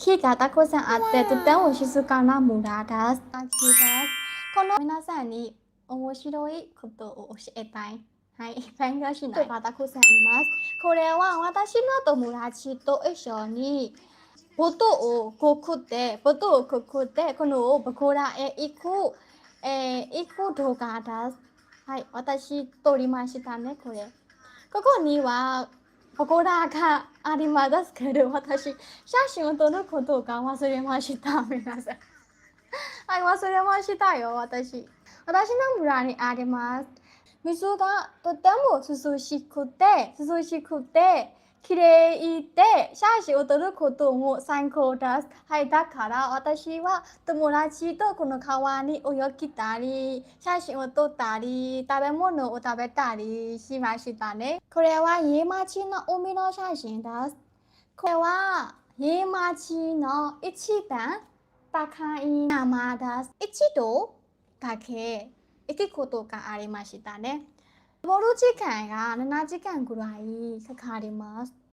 キガタコさんあってとても静かな村です。この皆さんに面白いことを教えたい。はい、勉強しない方たくさんいます。これは私の友達と一緒にボートをくって、このバコラへ行く動画です。はい、私撮りましたね、これ。ここにはパコラがありますけど、私、写真を撮ることが忘れました、皆さん。はい、忘れましたよ、私。私の村にあります。水がとても涼しくて、綺麗で、写真を撮ることも最高です。はい、だから私は友達とこの川に泳ぎたり、写真を撮ったり、食べ物を食べたりしましたね。これは家町の海の写真です。これは家町の一番高い山です。一度だけ行くことがありましたね。登る時間が7時間ぐらいかかります。